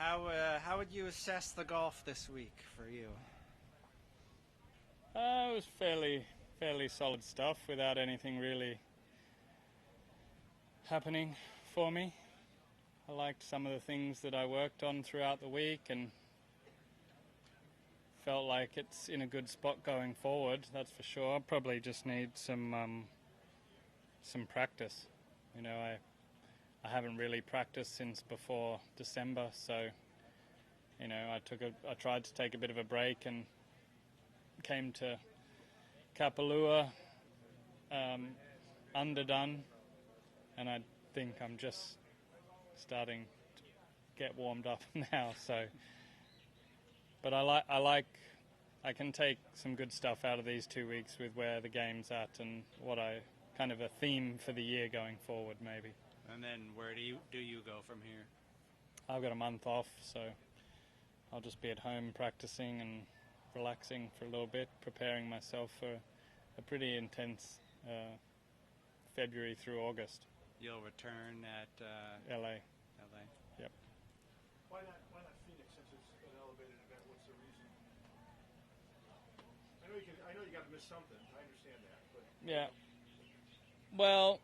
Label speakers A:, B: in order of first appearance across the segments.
A: How would you assess the golf this week for you?
B: It was fairly solid stuff without anything really happening for me. I liked some of the things that I worked on throughout the week and felt like it's in a good spot going forward, that's for sure. Probably just need some practice. You know, I haven't really practiced since before December, so you know, I tried to take a bit of a break and came to Kapalua underdone, and I think I'm just starting to get warmed up now. So, but I can take some good stuff out of these 2 weeks with where the game's at and what I kind of a theme for the year going forward, maybe.
A: And then where do you go from here?
B: I've got a month off, so I'll just be at home practicing and relaxing for a little bit, preparing myself for a pretty intense February through August.
A: You'll return at
B: LA.
A: LA.
B: Yep.
C: Why not Phoenix, since it's an elevated event? What's the reason? I know you got to miss something. I understand that, but
B: yeah. Well,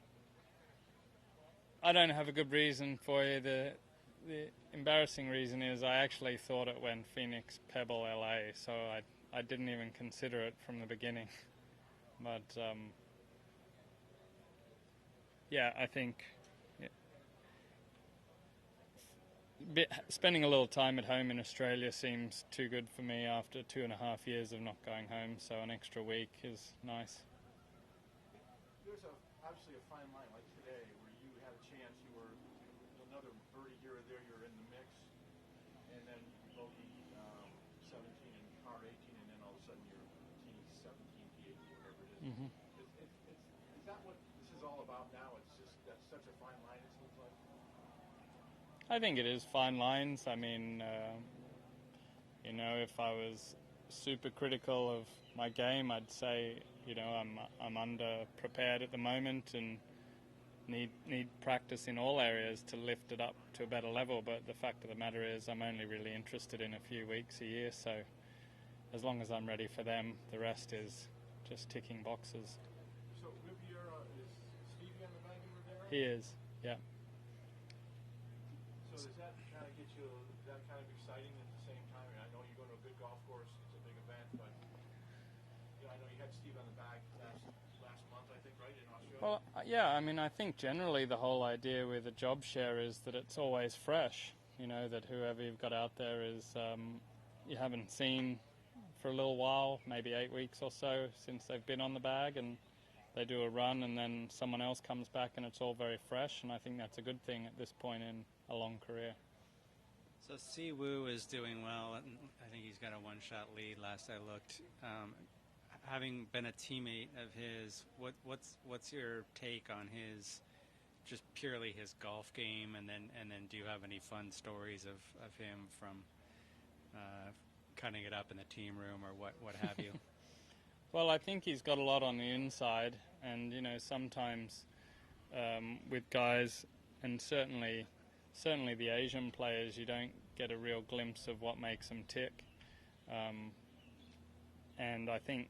B: I don't have a good reason for you. The embarrassing reason is I actually thought it went Phoenix, Pebble, LA, so I didn't even consider it from the beginning. But yeah, I think spending a little time at home in Australia seems too good for me after 2.5 years of not going home, so an extra week is nice.
C: there's obviously a fine line, like today, where you had a chance, you were another birdie here or there, you're in the mix, and then you bogey 17 and par 18, and then all of a sudden you're T17, T18, whatever it is.
B: Mm-hmm.
C: Is that what this is all about now? It's just that's such a fine line, it seems like.
B: I think it is fine lines. I mean, you know, if I was super critical of my game, I'd say, you know, I'm under prepared at the moment and need practice in all areas to lift it up to a better level. But the fact of the matter is, I'm only really interested in a few weeks a year. So as long as I'm ready for them, the rest is just ticking boxes.
C: So Riviera, is Stevie on the bag in Riviera?
B: He is, yeah.
C: So does that kind of get you, is that kind of exciting at the same time? I mean, I know you're going to a good golf course, it's a big event, but you know, I know you had Steve on the bag last month, I think, right, in Australia?
B: Well, yeah, I mean, I think generally the whole idea with a job share is that it's always fresh. You know, that whoever you've got out there is you haven't seen for a little while, maybe 8 weeks or so since they've been on the bag, and they do a run and then someone else comes back and it's all very fresh, and I think that's a good thing at this point in a long career.
A: So Siwoo is doing well. I think he's got a one-shot lead last I looked. Having been a teammate of his, what's your take on his, just purely his golf game, and then do you have any fun stories of him from cutting it up in the team room or what have you?
B: Well, I think he's got a lot on the inside, and you know, sometimes with guys, and certainly the Asian players, you don't get a real glimpse of what makes them tick. And I think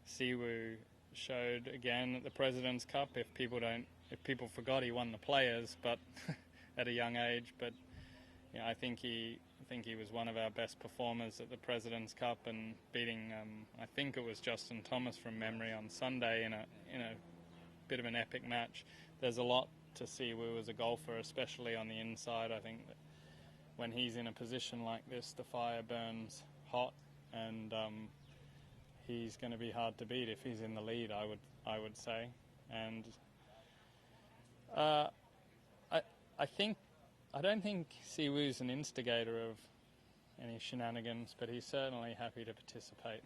B: Siwoo showed again at the President's Cup. If people forgot, he won the Players, but at a young age. But you know, I think he was one of our best performers at the President's Cup, and beating I think it was Justin Thomas from memory on Sunday in a bit of an epic match. There's a lot to Siwoo as a golfer, especially on the inside. I think that when he's in a position like this, the fire burns hot, and he's going to be hard to beat if he's in the lead, I would say. And I don't think Siwoo's an instigator of any shenanigans, but he's certainly happy to participate.